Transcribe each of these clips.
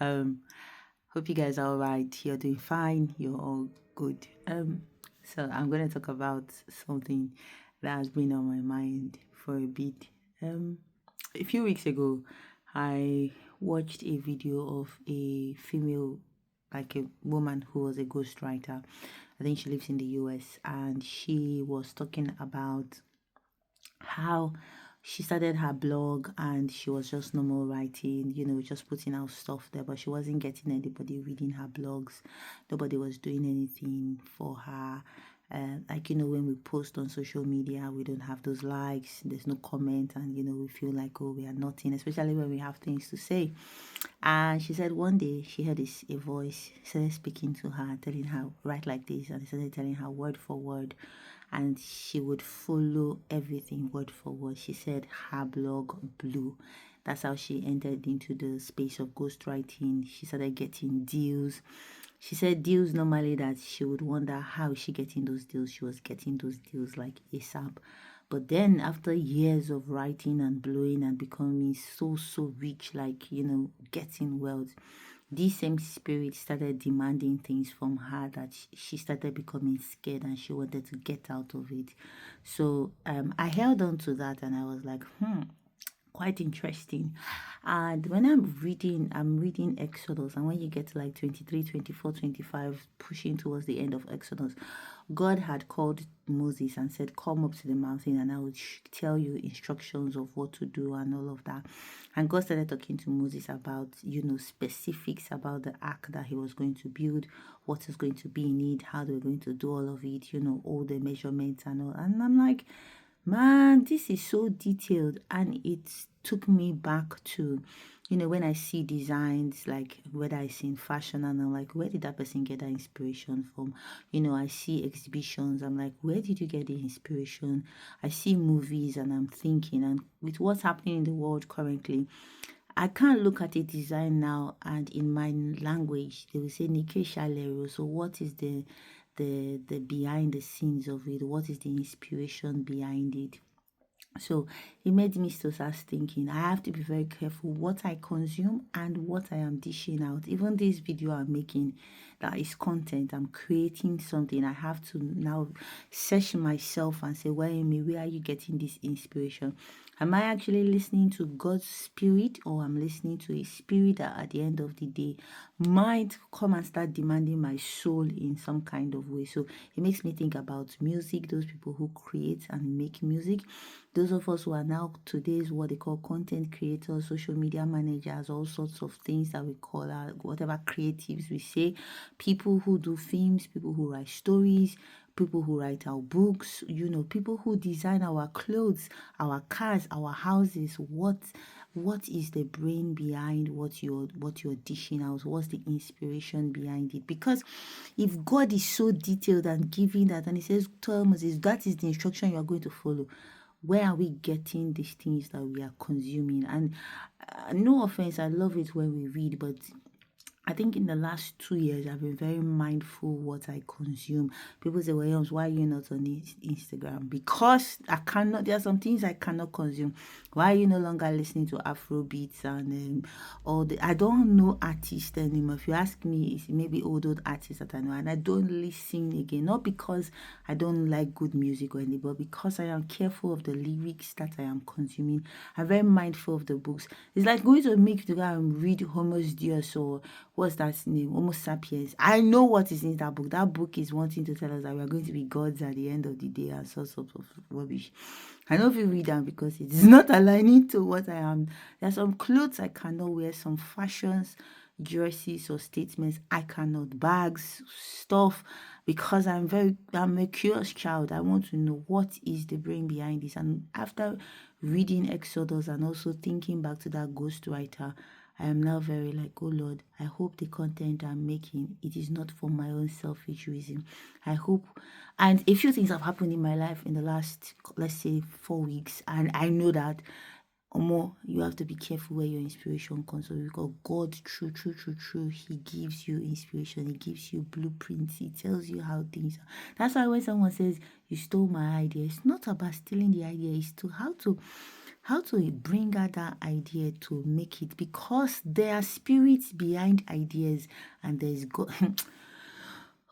Um, Hope you guys are all right. You're doing fine. You're all good. So I'm gonna talk about something that has been on my mind for a bit. Um, a few weeks ago, I watched a video of a female, like a woman who was a ghostwriter. I think she lives in the US, and she was talking about how she started her blog and she was just normal writing, just putting out stuff there, but she wasn't getting anybody reading her blogs. Nobody was doing anything for her. Like, when we post on social media, we don't have those likes, there's no comment, and, we feel like, oh, we are nothing, especially when we have things to say. And she said one day she heard a voice started speaking to her, telling her, write like this, and he started telling her word for word, and she would follow everything word for word. She said her blog blew. That's how she entered into the space of ghostwriting. She started getting deals. She said deals normally that she would wonder how is she getting those deals. She was getting those deals like ASAP. But then after years of writing and blowing and becoming so rich, like, getting wealth, this same spirit started demanding things from her that she started becoming scared and she wanted to get out of it. So I held on to that and I was like, quite interesting. And when I'm reading Exodus, and when you get to like 23, 24, 25, pushing towards the end of Exodus, God had called Moses and said, come up to the mountain and I will tell you instructions of what to do and all of that. And God started talking to Moses about, specifics about the ark that he was going to build, what is going to be in it, how they were going to do all of it, all the measurements and all. And I'm like, man, this is so detailed, and it took me back to, when I see designs, like whether it's in fashion, and I'm like, where did that person get that inspiration from? I see exhibitions, I'm like, where did you get the inspiration? I see movies, and I'm thinking, and with what's happening in the world currently, I can't look at a design now and in my language they will say Nike Shalero. So what is the behind the scenes of it? What is the inspiration behind it? So it made me to start thinking I have to be very careful what I consume and what I am dishing out. Even this video I'm making, that is content, I'm creating something. I have to now search myself and say, where am I? Where are you getting this inspiration? Am I actually listening to God's spirit, or I'm listening to a spirit that at the end of the day might come and start demanding my soul in some kind of way? So it makes me think about music, those people who create and make music, those of us who are now today's what they call content creators, social media managers, all sorts of things that we call whatever creatives we say, people who do films, people who write stories, people who write our books, people who design our clothes, our cars, our houses. What is the brain behind what you're dishing out? What's the inspiration behind it? Because if God is so detailed and giving that, and he says, Thomas, that is the instruction you are going to follow, where are we getting these things that we are consuming? And no offense, I love it when we read, but I think in the last 2 years, I've been very mindful what I consume. People say, Williams, why are you not on Instagram? Because there are some things I cannot consume. Why are you no longer listening to Afro beats and I don't know artists anymore. If you ask me, it's maybe old artists that I know, and I don't listen again. Not because I don't like good music or anything, but because I am careful of the lyrics that I am consuming. I'm very mindful of the books. It's like going to make to go and read Homo Deus, or what's that name? Homo sapiens. I know what is in that book. That book is wanting to tell us that we are going to be gods at the end of the day and sorts of rubbish. I know if you read that because it is not aligning to what I am. There are some clothes I cannot wear, some fashions, dresses or statements I cannot, bags, stuff, because I'm a curious child. I want to know what is the brain behind this. And after reading Exodus and also thinking back to that ghostwriter, I am now very like, oh Lord, I hope the content I'm making, it is not for my own selfish reason. I hope, and a few things have happened in my life in the last, let's say, 4 weeks, and I know that more, you have to be careful where your inspiration comes from, because God, true, He gives you inspiration. He gives you blueprints. He tells you how things are. That's why when someone says, you stole my idea, it's not about stealing the idea. It's to how to how to bring out that idea to make it, because there are spirits behind ideas and there's God.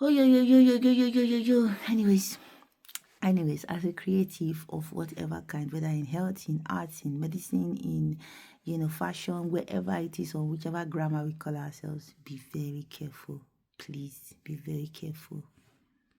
Oh, yo. Anyways, as a creative of whatever kind, whether in health, in arts, in medicine, in fashion, wherever it is, or whichever grammar we call ourselves, be very careful. Please be very careful.